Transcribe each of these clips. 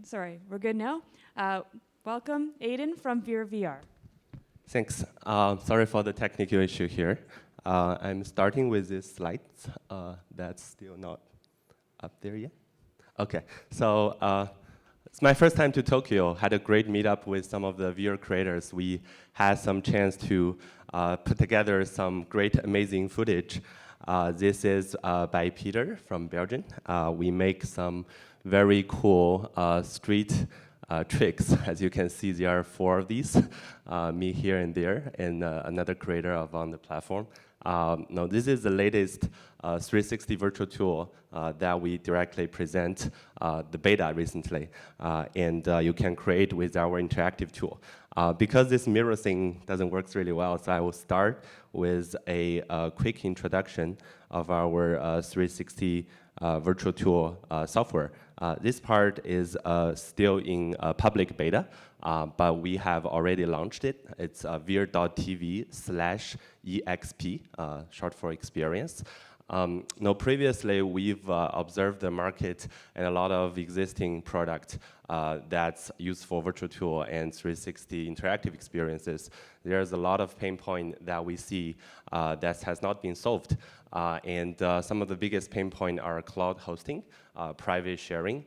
Sorry, we're good now. Welcome, Ayden from VeeR VR. Thanks. Sorry for the technical issue here. I'm starting with these slides. That's still not up there yet. Okay, so it's my first time to Tokyo. Had a great meetup with some of the VeeR creators. We had some chance to put together some great, amazing footage. This is by Peter from Belgium. We make some very cool street tricks. As you can see, there are 4 of these, me here and there, and another creator on the platform. No, this is the latest 360 virtual tool that we directly present the beta recently, and you can create with our interactive tool. Because this mirror thing doesn't work really well, so I will start with a quick introduction of our 360 virtual tool software. This part is still in public beta, but we have already launched it. It's veer.tv/exp, short for experience. Previously we've observed the market and a lot of existing product that's used for virtual tool and 360 interactive experiences. There's a lot of pain point that we see that has not been solved. And some of the biggest pain point are cloud hosting, private sharing,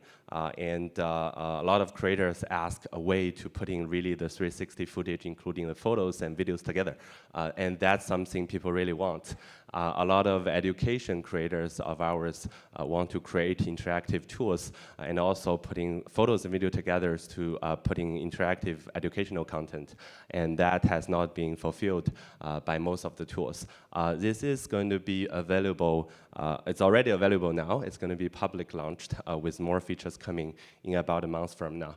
and a lot of creators ask a way to put in really the 360 footage, including the photos and videos together. And that's something people really want. A lot of education creators of ours want to create interactive tools and also putting photos and video together to putting interactive educational content. And that has not been fulfilled by most of the tools. This is going to be available, it's already available now. It's going to be public launched with more features coming in about a month from now.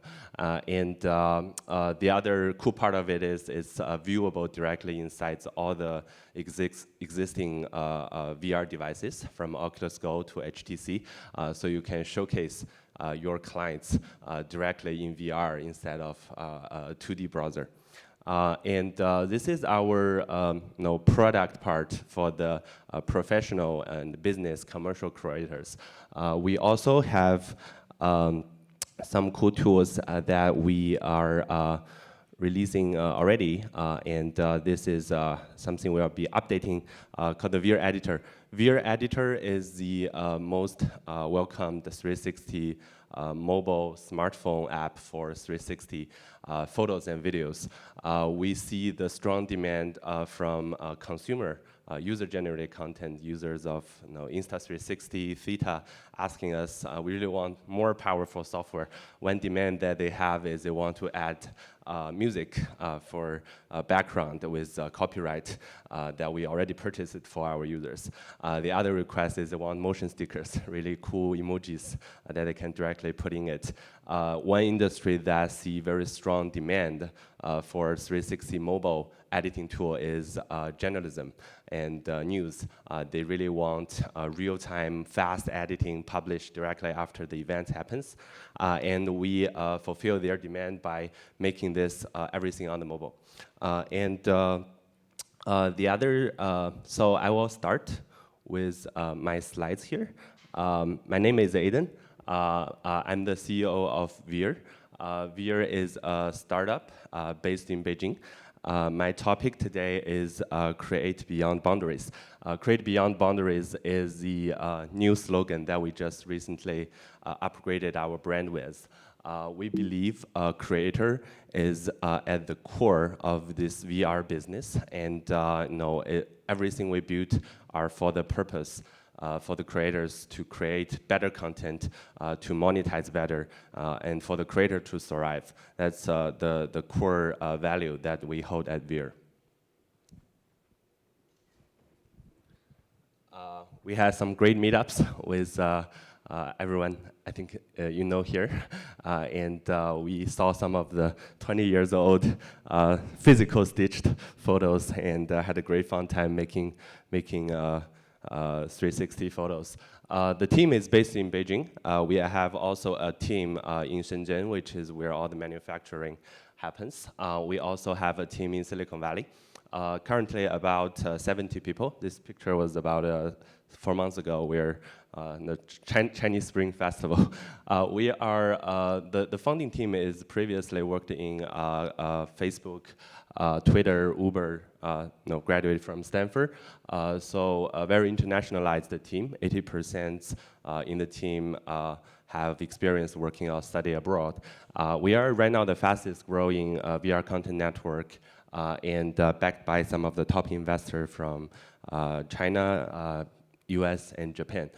And the other cool part of it is it's viewable directly inside all the existing VR devices from Oculus Go to HTC. So you can showcase your clients directly in VR instead of a 2D browser. And this is our product part for the professional and business commercial creators. We also have some cool tools that we are releasing already, and this is something we'll be updating called the VeeR Editor. VeeR Editor is the most welcomed 360 mobile smartphone app for 360 photos and videos. We see the strong demand from consumer user-generated content users of Insta360, Theta, asking us, we really want more powerful software. One demand that they have is they want to add music for background with copyright that we already purchased it for our users. The other request is they want motion stickers, really cool emojis that they can directly put in it. One industry that see very strong demand for 360 mobile editing tool is journalism and news. They really want real-time, fast editing published directly after the event happens. And we fulfill their demand by making this everything on the mobile. The other, so I will start with my slides here. My name is Ayden. I'm the CEO of VeeR. VeeR is a startup based in Beijing. My topic today is Create Beyond Boundaries. Create Beyond Boundaries is the new slogan that we just recently upgraded our brand with. We believe a creator is at the core of this VR business, and everything we built are for the purpose for the creators to create better content, to monetize better, and for the creator to thrive. That's the core value that we hold at VeeR. We had some great meetups with everyone I think you know here, and we saw some of the 20 years old physical stitched photos, and had a great fun time making 360 photos. The team is based in Beijing. We have also a team in Shenzhen, which is where all the manufacturing happens. We also have a team in Silicon Valley. Currently about 70 people. This picture was about 4 months ago, we're in the Chinese Spring Festival. We are, the founding team is previously worked in Facebook, Twitter, Uber, graduated from Stanford. So a very internationalized team. 80% in the team have experience working or study abroad. We are right now the fastest growing VR content network and backed by some of the top investors from China, US, and Japan.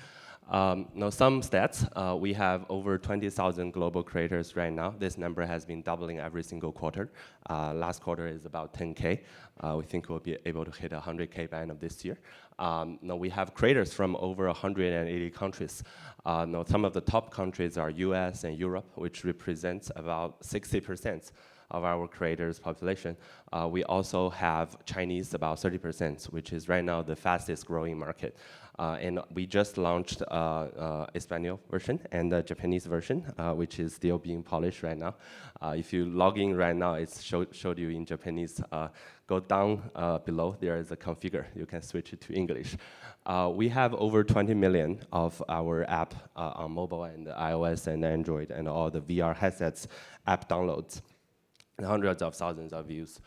Now some stats, we have over 20,000 global creators right now. This number has been doubling every single quarter. Last quarter is about 10K. We think we'll be able to hit 100K by end of this year. Now we have creators from over 180 countries. Now some of the top countries are US and Europe, which represents about 60% of our creators' population. We also have Chinese, about 30%, which is right now the fastest growing market. And we just launched Espanol version and the Japanese version, which is still being polished right now. If you log in right now, it's showed you in Japanese. Go down below, there is a configure. You can switch it to English. We have over 20 million of our app on mobile and iOS and Android and all the VR headsets app downloads. And hundreds of thousands of views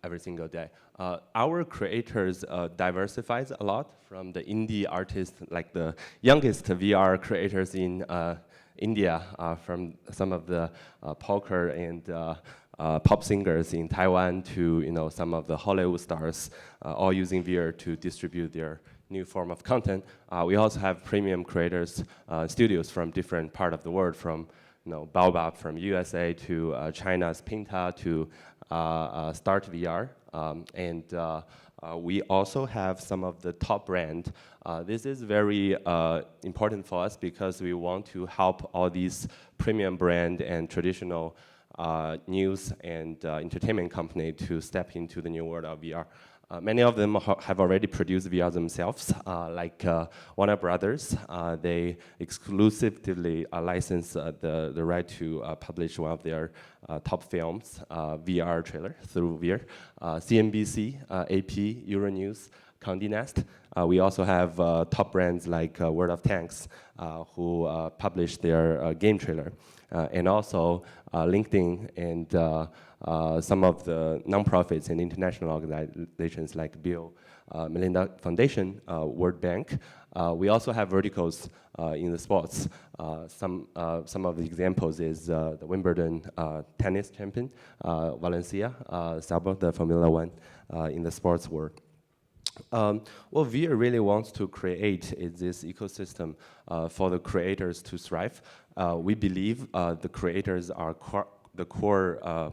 every single day. Our creators diversifies a lot from the indie artists, like the youngest VR creators in India, from some of the poker and pop singers in Taiwan to some of the Hollywood stars, all using VeeR to distribute their new form of content. We also have premium creators, studios from different part of the world, from Baobab from USA to China's Pinta to Start VR. We also have some of the top brand. This is very important for us because we want to help all these premium brand and traditional news and entertainment company to step into the new world of VR. Many of them have already produced VR themselves, like Warner Brothers. They exclusively license the right to publish one of their top films, VR trailer, through VeeR. CNBC, AP, Euronews, Condé Nast. We also have top brands like World of Tanks, who publish their game trailer. And also LinkedIn and some of the nonprofits and international organizations like Bill Melinda Foundation, World Bank. We also have verticals in the sports. Some of the examples is the Wimbledon tennis champion, Valencia, Sauber, the Formula One in the sports world. What VeeR really wants to create is this ecosystem for the creators to thrive. We believe the creators are the core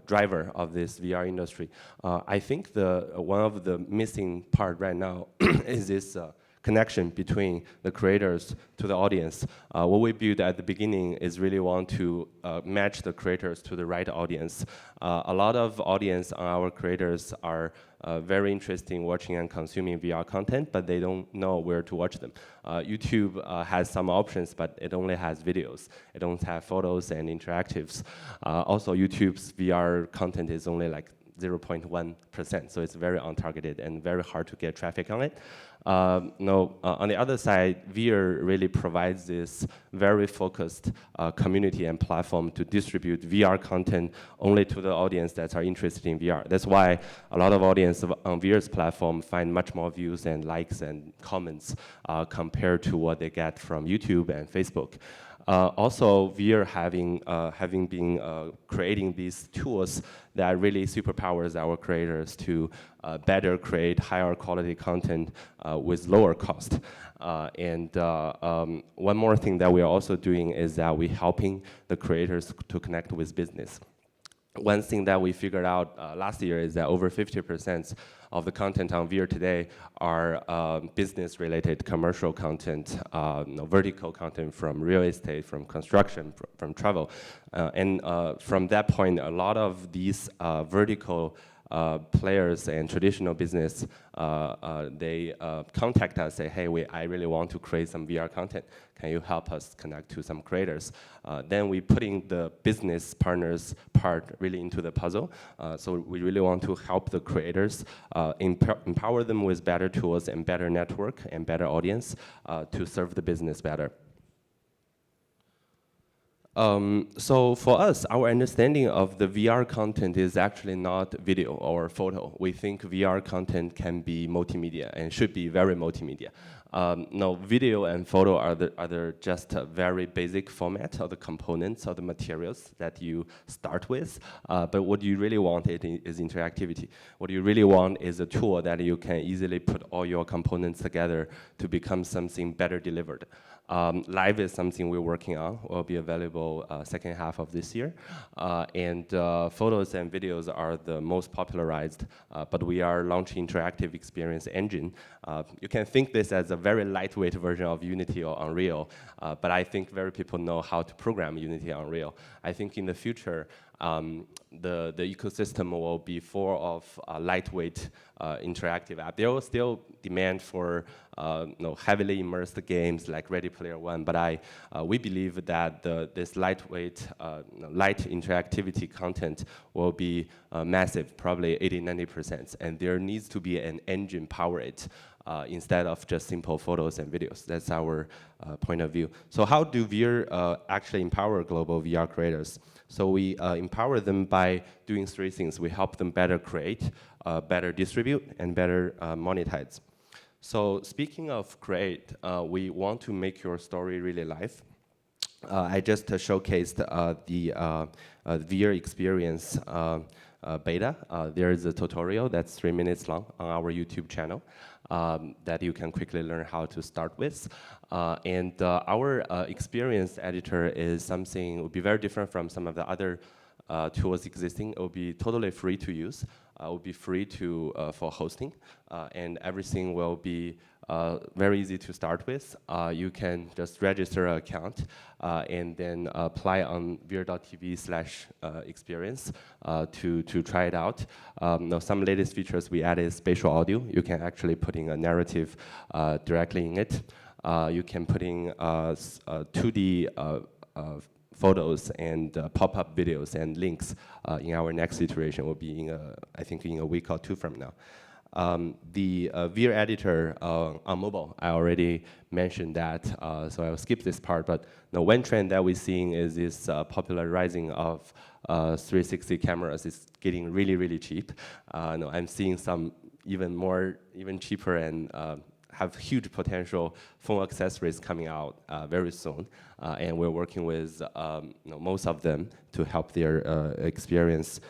driver of this VR industry. I think one of the missing part right now is this connection between the creators to the audience. What we built at the beginning is really want to match the creators to the right audience. A lot of audience on our creators are very interested in watching and consuming VR content, but they don't know where to watch them. YouTube has some options, but it only has videos. It don't have photos and interactives. Also, YouTube's VR content is only like 0.1%, so it's very untargeted and very hard to get traffic on it. On the other side, VeeR really provides this very focused community and platform to distribute VR content only to the audience that are interested in VR. That's why a lot of audience on VeeR's platform find much more views and likes and comments compared to what they get from YouTube and Facebook. Also, VeeR having been creating these tools that really superpowers our creators to better create higher quality content with lower cost. One more thing that we are also doing is that we're helping the creators to connect with business. One thing that we figured out last year is that over 50% of the content on VeeR today are business-related commercial content, vertical content from real estate, from construction, from travel. From that point, a lot of these vertical players and traditional business, they contact us, say, hey, I really want to create some VR content. Can you help us connect to some creators? Then we putting the business partners part really into the puzzle. So we really want to help the creators, empower them with better tools and better network and better audience to serve the business better. So for us, our understanding of the VR content is actually not video or photo. We think VR content can be multimedia and should be very multimedia. No, video and photo are just a very basic format of the components of the materials that you start with. But what you really want is interactivity. What you really want is a tool that you can easily put all your components together to become something better delivered. Live is something we're working on. Will be available second half of this year. And photos and videos are the most popularized, but we are launching interactive experience engine. You can think this as a very lightweight version of Unity or Unreal, but I think very people know how to program Unity and Unreal. I think in the future, the ecosystem will be full of lightweight interactive app. There will still demand for heavily immersed games like Ready Player One, but we believe that this lightweight, light interactivity content will be massive, probably 80–90%, and there needs to be an engine power it instead of just simple photos and videos. That's our point of view. So how do VeeR actually empower global VR creators? So we empower them by doing three things. We help them better create, better distribute, and better monetize. So speaking of create, we want to make your story really live. I just showcased the VeeR Experience beta. There is a tutorial that's 3 minutes long on our YouTube channel that you can quickly learn how to start with. And our experience editor is something that will be very different from some of the other tools existing. It will be totally free to use. It will be free for hosting, and everything will be very easy to start with. You can just register an account and then apply on veer.tv/experience to try it out. Some latest features we added is spatial audio. You can actually put in a narrative directly in it. You can put in 2D photos and pop-up videos and links in our next iteration. Will be I think in a week or two from now. The VeeR editor on mobile, I already mentioned that, so I'll skip this part. But one trend that we're seeing is this popularizing of 360 cameras is getting really, really cheap. I'm seeing some even cheaper and have huge potential phone accessories coming out very soon, and we're working with most of them to help their experience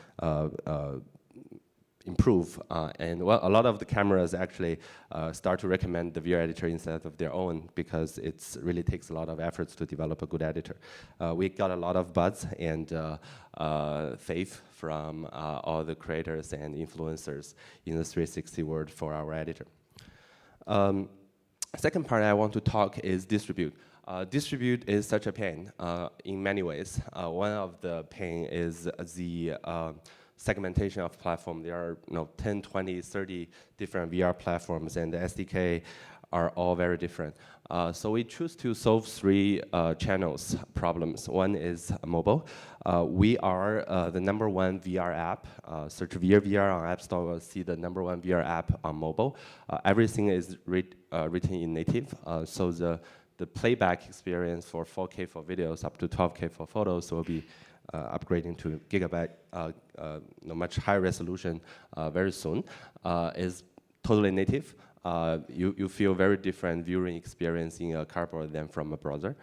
improve. And a lot of the cameras actually start to recommend the VeeR editor instead of their own because it really takes a lot of efforts to develop a good editor. We got a lot of buzz and faith from all the creators and influencers in the 360 world for our editor. Second part I want to talk is distribute. Distribute is such a pain in many ways. One of the pain is the segmentation of platform. There are 10, 20, 30 different VR platforms, and the SDK are all very different. So we choose to solve three channels problems. One is mobile. We are the #1 VR app. Search VeeR VR on App Store, will see the #1 VR app on mobile. Everything is written in native, so the playback experience for 4K for videos up to 12K for photos will be upgrading to gigabyte, much higher resolution very soon. Is totally native. You feel very different viewing experience in a cardboard than from a browser.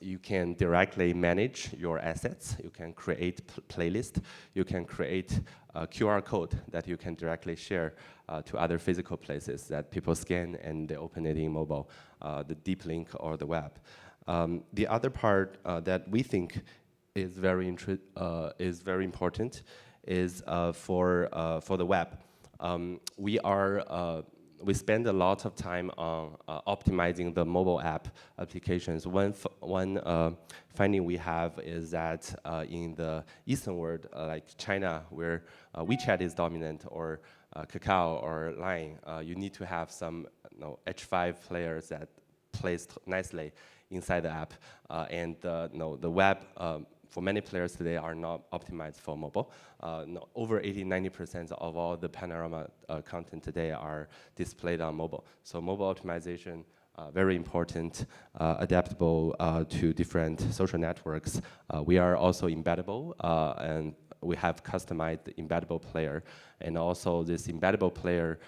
You can directly manage your assets. You can create playlist. You can create a QR code that you can directly share to other physical places that people scan and they open it in mobile, the deep link or the web. The other part that we think is very important is for the web. We are we spend a lot of time on optimizing the mobile app applications. One finding we have is that in the Eastern world, like China, where WeChat is dominant, or Kakao or Line, you need to have some H5 players that placed nicely inside the app, and the web for many players today are not optimized for mobile. Over 80–90% of all the panorama content today are displayed on mobile. So mobile optimization, very important, adaptable to different social networks. We are also embeddable, and we have customized embeddable player. And also this embeddable player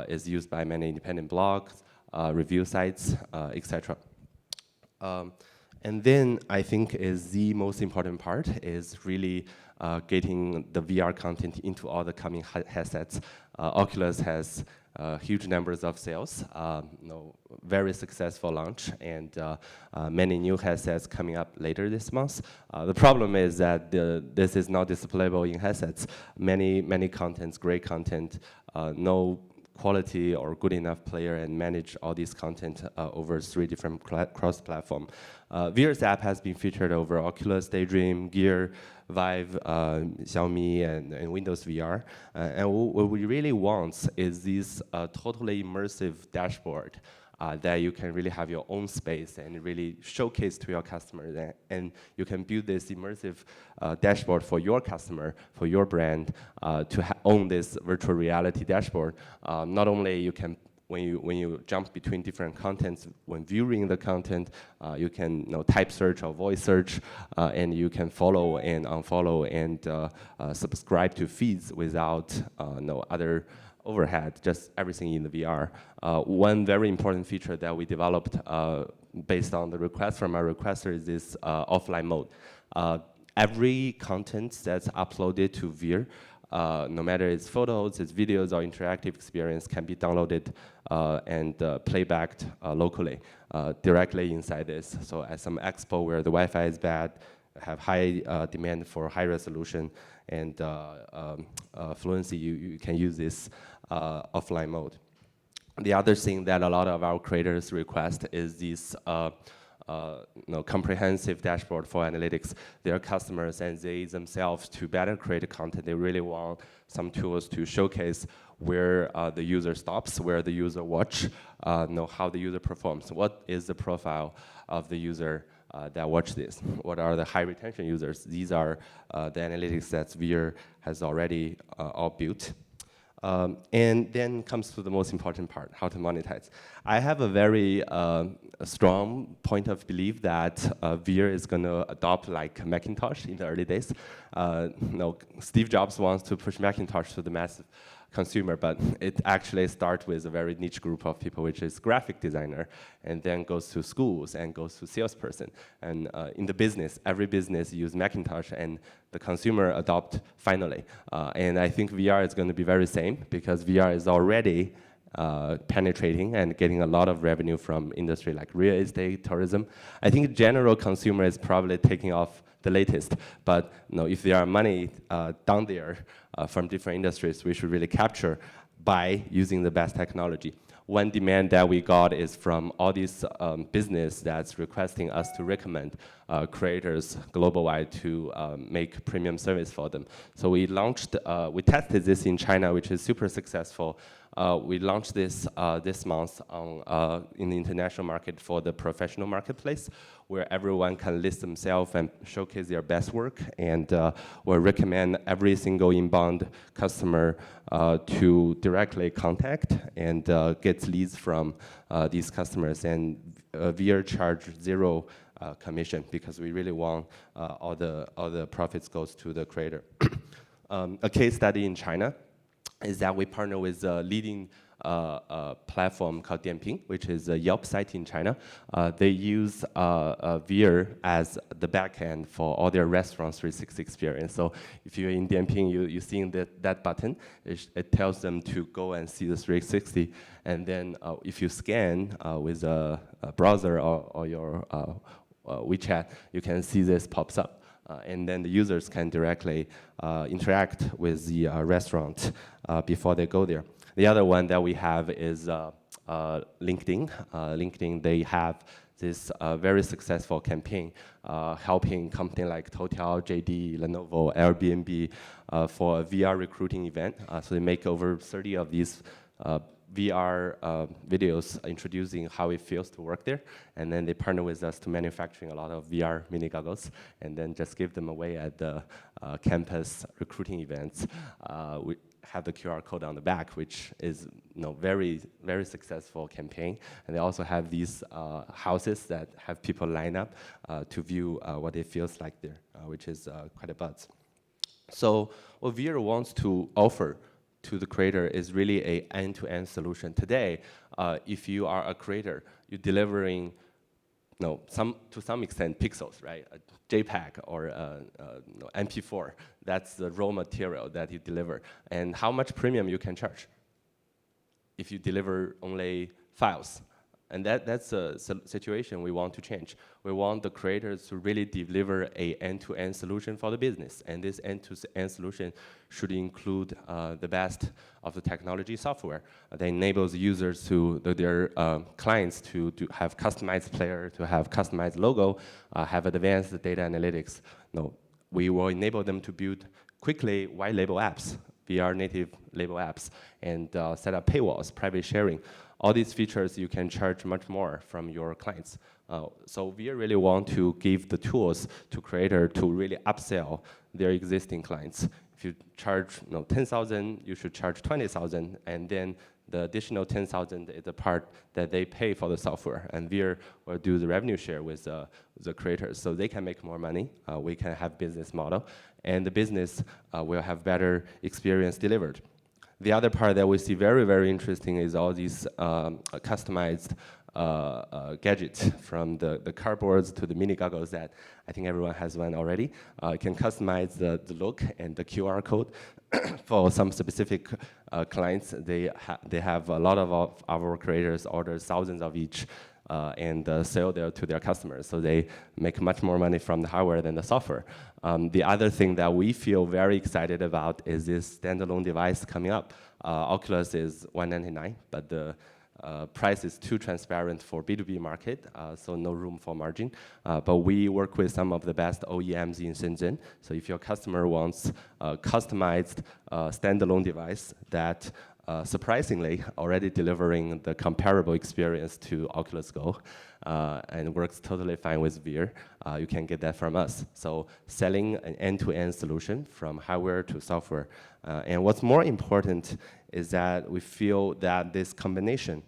is used by many independent blogs, review sites, etc. And then I think is the most important part is really getting the VR content into all the coming headsets. Oculus has huge numbers of sales, very successful launch, and many new headsets coming up later this month. The problem is that this is not displayable in headsets. Many contents, great content, no quality or good enough player, and manage all this content over 3 different cross-platform. VeeR's app has been featured over Oculus, Daydream, Gear, Vive, Xiaomi, and Windows VR. And what we really want is this totally immersive dashboard that you can really have your own space and really showcase to your customers. And you can build this immersive dashboard for your customer, for your brand, to own this virtual reality dashboard. Not only you can, when you jump between different contents, when viewing the content, you can type search or voice search, and you can follow and unfollow and subscribe to feeds without no other overhead, just everything in the VR. One very important feature that we developed based on the request from our requester is this offline mode. Every content that's uploaded to VeeR, no matter it's photos, it's videos, or interactive experience, can be downloaded and playbacked locally, directly inside this. So at some expo where the Wi-Fi is bad, have high demand for high resolution and fluency, you can use this offline mode. The other thing that a lot of our creators request is this comprehensive dashboard for analytics. Their customers and they themselves, to better create content, they really want some tools to showcase where the user stops, where the user watch, how the user performs. What is the profile of the user that watch this? What are the high retention users? These are the analytics that VeeR has already all built. And then comes to the most important part, how to monetize. I have a very strong point of belief that VeeR is going to adopt like Macintosh in the early days. Steve Jobs wants to push Macintosh to the massive consumer, but it actually starts with a very niche group of people, which is graphic designer, and then goes to schools and goes to salesperson. And in the business, every business use Macintosh, and the consumer adopt finally. And I think VR is going to be very same, because VR is already penetrating and getting a lot of revenue from industry like real estate, tourism. I think general consumer is probably taking off the latest, but if there are money down there from different industries, we should really capture by using the best technology. One demand that we got is from all these business that's requesting us to recommend creators global-wide to make premium service for them. So we launched, we tested this in China, which is super successful. We launched this this month in the international market for the professional marketplace, where everyone can list themselves and showcase their best work, and we'll recommend every single inbound customer to directly contact and get leads from these customers. And VeeR charge 0 commission, because we really want all the profits goes to the creator. A case study in China is that we partner with a leading platform called Dianping, which is a Yelp site in China. They use VeeR as the backend for all their restaurants 360 experience. So if you're in Dianping, you're seeing that button. It tells them to go and see the 360. And then if you scan with a browser or your WeChat, you can see this pops up. And then the users can directly interact with the restaurant before they go there. The other one that we have is LinkedIn. LinkedIn, they have this very successful campaign helping companies like Total, JD, Lenovo, Airbnb for a VR recruiting event. So they make over 30 of these VR videos introducing how it feels to work there, and then they partner with us to manufacturing a lot of VR mini goggles, and then just give them away at the campus recruiting events. We have the QR code on the back, which is very, very successful campaign. And they also have these houses that have people line up to view what it feels like there, which is quite a buzz. So what VeeR wants to offer to the creator is really an end-to-end solution. Today, if you are a creator, you're delivering to some extent pixels, right? A JPEG or MP4, that's the raw material that you deliver. And how much premium you can charge if you deliver only files. And that's a situation we want to change. We want the creators to really deliver an end-to-end solution for the business. And this end-to-end solution should include the best of the technology software that enables users to, their clients to have customized player, to have customized logo, have advanced data analytics. We will enable them to build quickly white label apps, VR native label apps, and set up paywalls, private sharing. All these features you can charge much more from your clients. So we really want to give the tools to creator to really upsell their existing clients. If you charge 10,000, you should charge 20,000, and then the additional 10,000 is the part that they pay for the software, and VeeR will do the revenue share with the creators, so they can make more money. We can have business model, and the business will have better experience delivered. The other part that we see very, very interesting is all these customized gadgets, from the cardboards to the mini goggles that I think everyone has one already. You can customize the look and the QR code for some specific clients. They have a lot of our creators order thousands of each and sell to their customers. So they make much more money from the hardware than the software. The other thing that we feel very excited about is this standalone device coming up. Oculus is $199, but the price is too transparent for B2B market, so no room for margin. But we work with some of the best OEMs in Shenzhen. So if your customer wants a customized standalone device that surprisingly already delivering the comparable experience to Oculus Go and works totally fine with VeeR, you can get that from us. So selling an end-to-end solution from hardware to software. And what's more important is that we feel that this combination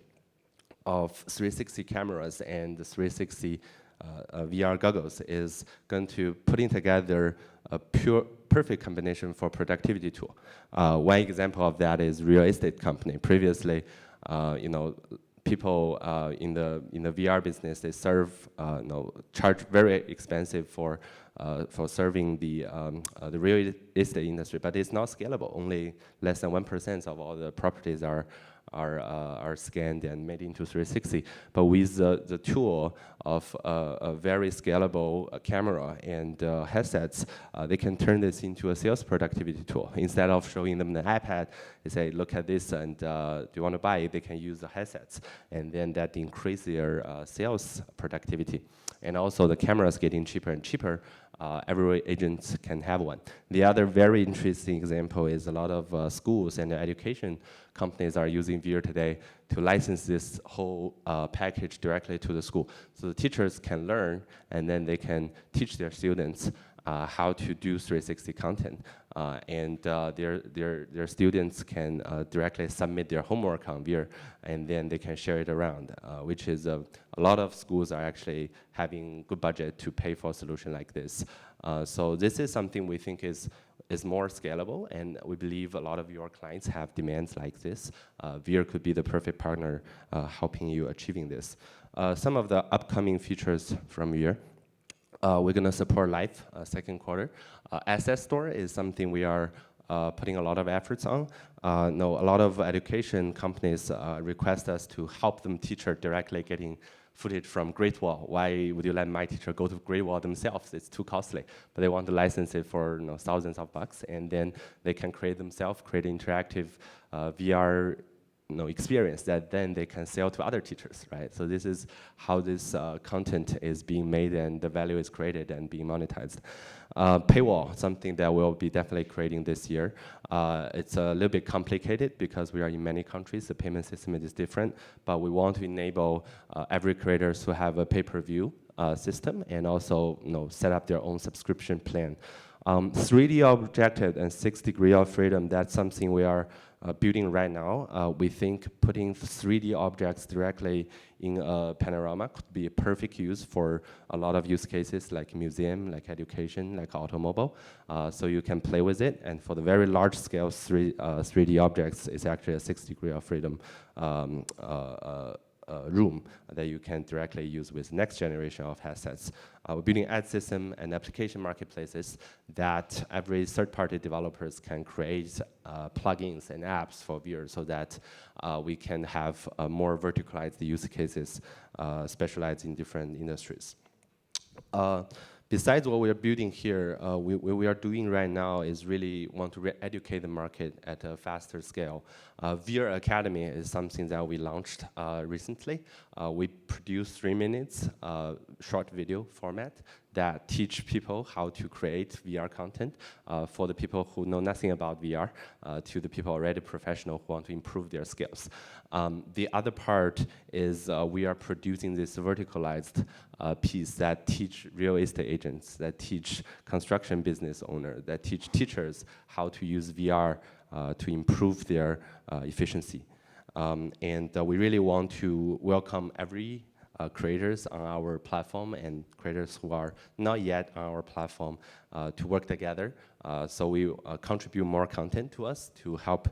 of 360 cameras and the 360 VR goggles is going to putting together a perfect combination for productivity tool. One example of that is real estate company. Previously, people in the VR business, they charge very expensive for serving the real estate industry, but it's not scalable. Only less than 1% of all the properties are scanned and made into 360. But with the tool of a very scalable camera and headsets, they can turn this into a sales productivity tool. Instead of showing them the iPad, they say, look at this, and do you want to buy it? They can use the headsets, and then that increases their sales productivity. And also the cameras getting cheaper and cheaper. Every agent can have one. The other very interesting example is a lot of schools and education companies are using VeeR today to license this whole package directly to the school. So the teachers can learn, and then they can teach their students how to do 360 content. And their students can directly submit their homework on VeeR, and then they can share it around, which is a lot of schools are actually having good budget to pay for a solution like this. So this is something we think is more scalable, and we believe a lot of your clients have demands like this. VeeR could be the perfect partner helping you achieving this. Some of the upcoming features from VeeR. We're going to support live second quarter. Asset store is something we are putting a lot of efforts on. A lot of education companies request us to help them teacher directly getting footage from Great Wall. Why would you let my teacher go to Great Wall themselves? It's too costly. But they want to license it for thousands of bucks, and then they can create themselves, create interactive VR experience that then they can sell to other teachers, right? So this is how this content is being made and the value is created and being monetized. Paywall, something that we'll be definitely creating this year. It's a little bit complicated because we are in many countries, the payment system is different, but we want to enable every creator to have a pay-per-view system and also set up their own subscription plan. 3D objective and 6 degree of freedom, that's something we are building right now. We think putting 3D objects directly in a panorama could be a perfect use for a lot of use cases like museum, like education, like automobile. So you can play with it. And for the very large scale 3D objects, it's actually a 6 degree of freedom room that you can directly use with next generation of headsets. We're building ad system and application marketplaces that every third-party developers can create plugins and apps for VeeR so that we can have more verticalized use cases specialized in different industries. Besides what we are building here, what we are doing right now is really want to educate the market at a faster scale. VeeR Academy is something that we launched recently. We produce 3 minutes short video format that teach people how to create VR content for the people who know nothing about VR to the people already professional who want to improve their skills. The other part is we are producing this verticalized piece that teach real estate agents, that teach construction business owners, that teach teachers how to use VR to improve their efficiency. And we really want to welcome every creators on our platform and creators who are not yet on our platform to work together. So we contribute more content to us to help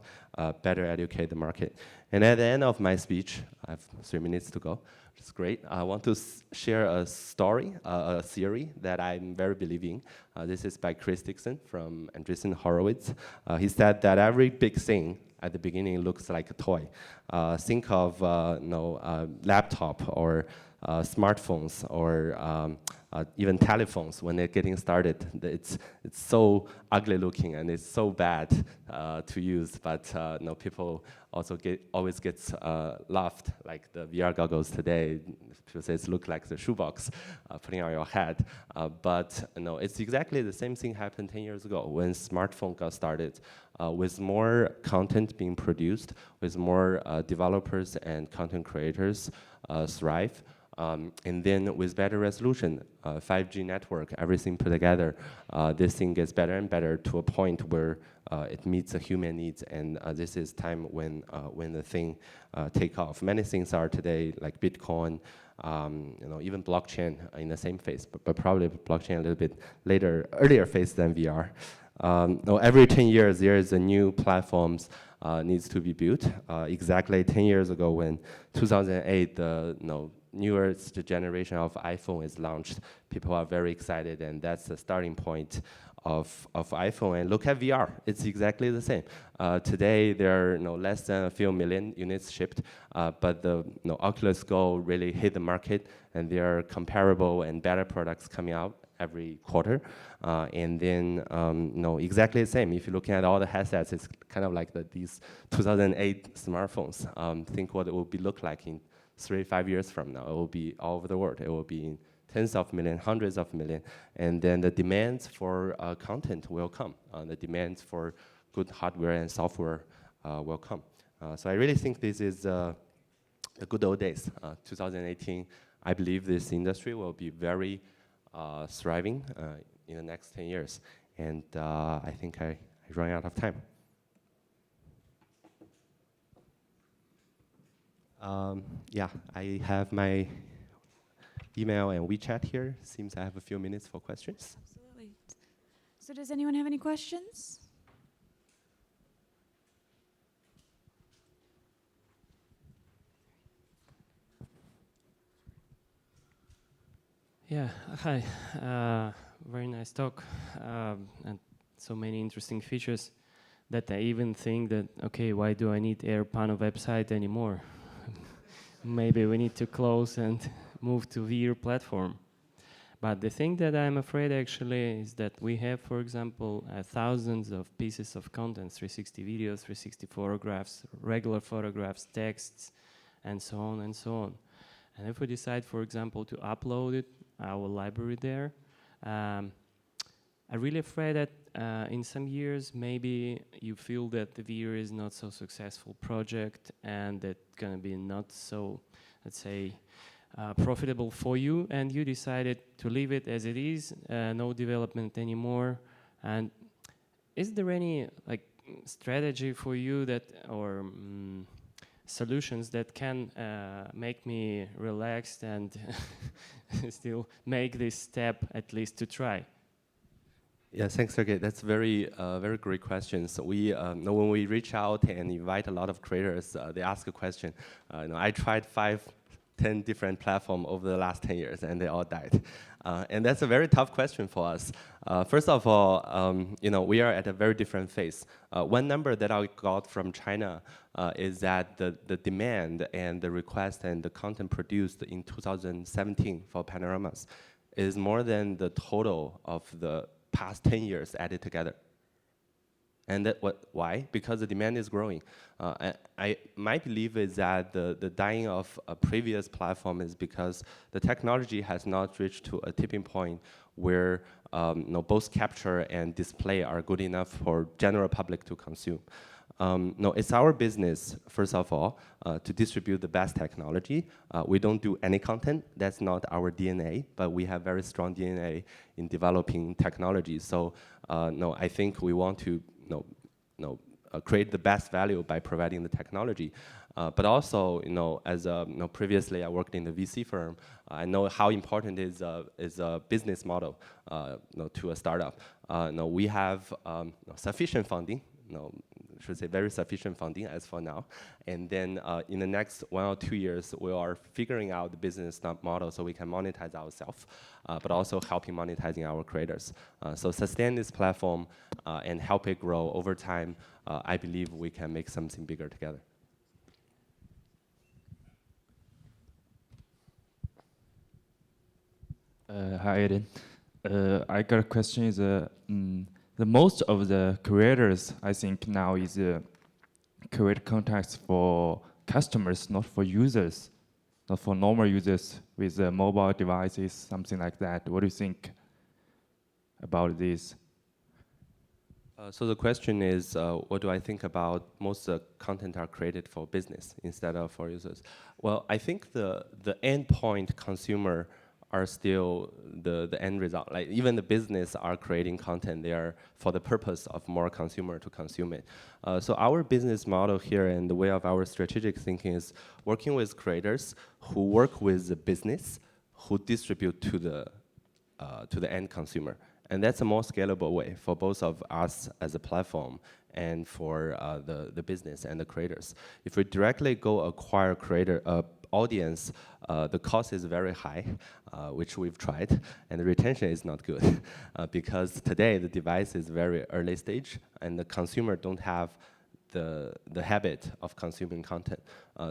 better educate the market. And at the end of my speech, I have 3 minutes to go, which is great. I want to share a story, a theory that I'm very believing. This is by Chris Dixon from Andreessen Horowitz. He said that every big thing at the beginning looks like a toy. Think of laptop or smartphones or even telephones when they're getting started. It's so ugly looking and it's so bad to use, but people also always gets laughed, like the VR goggles today. People say it looks like the shoebox putting on your head, but it's exactly the same thing happened 10 years ago when smartphone got started. With more content being produced, with more developers and content creators thrive, and then with better resolution, 5G network, everything put together, this thing gets better and better to a point where it meets the human needs, and this is time when the thing take off. Many things are today like Bitcoin, even blockchain in the same phase, but probably blockchain a little bit earlier phase than VR. Every 10 years there is a new platforms needs to be built. Exactly 10 years ago when 2008 the newest generation of iPhone is launched, people are very excited, and that's the starting point of iPhone. And look at VR, it's exactly the same. Today there are less than a few million units shipped, but the Oculus Go really hit the market, and there are comparable and better products coming out every quarter. And then exactly the same. If you're looking at all the headsets, it's kind of like these 2008 smartphones. Think what it will look like in 3-5 years from now. It will be all over the world. It will be in tens of millions, hundreds of millions, and then the demands for content will come. The demands for good hardware and software will come. So I really think this is the good old days. 2018, I believe this industry will be very thriving in the next 10 years. And I think I run out of time. Yeah, I have my email and WeChat here. Seems I have a few minutes for questions. Absolutely. So does anyone have any questions? Yeah, hi. Very nice talk, and so many interesting features that I even think that, okay, why do I need AirPano website anymore? Maybe we need to close and move to VeeR platform. But the thing that I'm afraid actually is that we have, for example, thousands of pieces of content, 360 videos, 360 photographs, regular photographs, texts, and so on and so on. And if we decide, for example, to upload it, our library there, I'm really afraid that in some years, maybe you feel that the VeeR is not so successful project and that gonna be not so, let's say, profitable for you, and you decided to leave it as it is, no development anymore. And is there any like strategy for you that, or solutions that can make me relaxed and still make this step at least to try? Yeah, thanks, Sergey. That's very great questions. We know when we reach out and invite a lot of creators, they ask a question. I tried 10 different platforms over the last 10 years, and they all died. And that's a very tough question for us. First of all, we are at a very different phase. One number that I got from China is that the demand and the request and the content produced in 2017 for panoramas is more than the total of the past 10 years added together. And why? Because the demand is growing. My belief is that the dying of a previous platform is because the technology has not reached to a tipping point where both capture and display are good enough for general public to consume. No, it's our business, first of all, to distribute the best technology. We don't do any content. That's not our DNA, but we have very strong DNA in developing technology. So, no, I think we want to create the best value by providing the technology. But also, as previously I worked in the VC firm, I know how important is a business model to a startup. We have sufficient funding. I should say very sufficient funding as for now. And then in the next 1 or 2 years, we are figuring out the business model so we can monetize ourselves, but also helping monetizing our creators. So sustain this platform and help it grow over time. I believe we can make something bigger together. Hi, Ayden. I got a question. Is the most of the creators, I think now is create contacts for customers, not for users, not for normal users with mobile devices, something like that. What do you think about this? So the question is, what do I think about most content are created for business instead of for users? Well, I think the endpoint consumer are still the end result. Like even the business are creating content, they are for the purpose of more consumer to consume it. So our business model here and the way of our strategic thinking is working with creators who work with the business, who distribute to the end consumer. And that's a more scalable way for both of us as a platform and for the business and the creators. If we directly go acquire creator audience, the cost is very high, which we've tried, and the retention is not good because today the device is very early stage and the consumer don't have the habit of consuming content.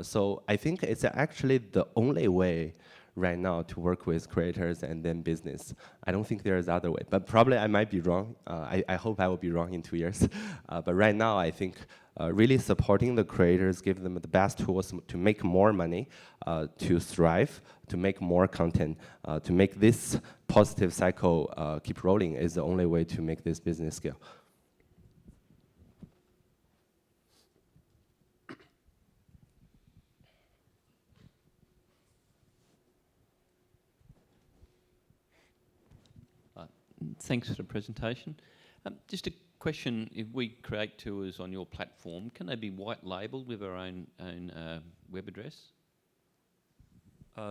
So I think it's actually the only way right now to work with creators and then business. I don't think there is other way, but probably I might be wrong. I hope I will be wrong in 2 years. But right now, I think really supporting the creators, give them the best tools to make more money, to thrive, to make more content, to make this positive cycle keep rolling is the only way to make this business scale. Thanks for the presentation. Just a question, if we create tours on your platform, can they be white labeled with our own web address?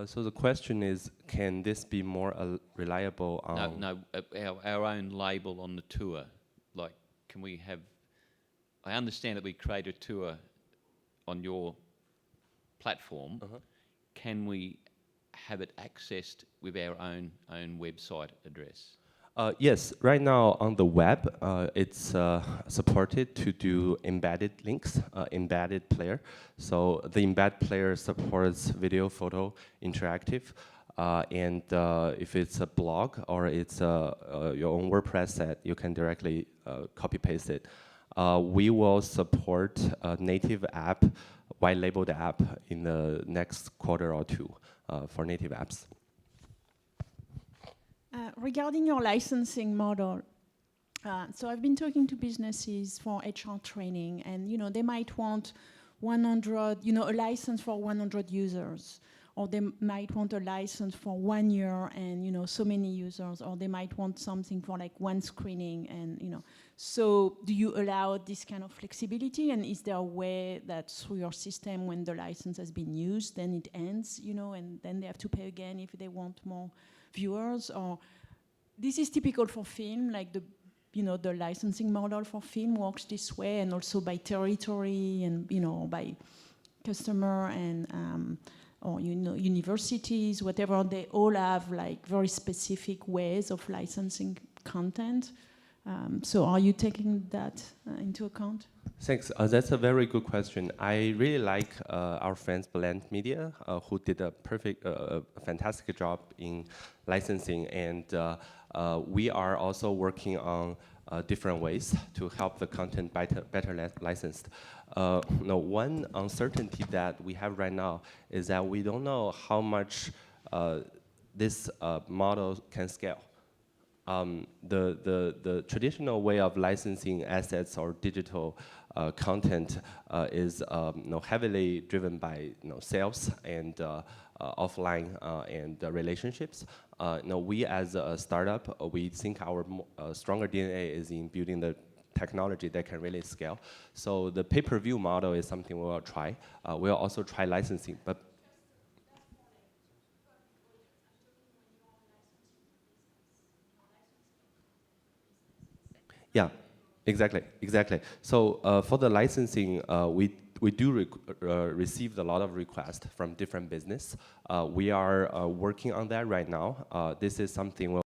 So the question is, can this be more reliable on... No, our own label on the tour. Like, can we have... I understand that we create a tour on your platform. Can we have it accessed with our own website address? Yes, right now on the web, it's supported to do embedded links, embedded player. So the embedded player supports video, photo, interactive. and if it's a blog or it's your own WordPress set, you can directly copy paste it. We will support a native app, white labeled app in the next quarter or two for native apps. Regarding your licensing model, so I've been talking to businesses for HR training, and they might want 100, a license for 100 users, or they might want a license for 1 year and so many users, or they might want something for like one screening, and So do you allow this kind of flexibility, and is there a way that through your system, when the license has been used, then it ends, and then they have to pay again if they want more viewers? Or this is typical for film, like the licensing model for film works this way, and also by territory and by customer and or universities, whatever, they all have like very specific ways of licensing content. So are you taking that into account? Thanks. That's a very good question. I really like our friends Blend Media, who did a fantastic job in licensing, and we are also working on different ways to help the content better licensed. One uncertainty that we have right now is that we don't know how much this model can scale. The traditional way of licensing assets or digital content is heavily driven by sales and offline and relationships. We as a startup, we think our stronger DNA is in building the technology that can really scale. So the pay-per-view model is something we will try. We'll also try licensing, but yeah, exactly. So for the licensing, we do receive a lot of requests from different business. We are working on that right now. This is something we'll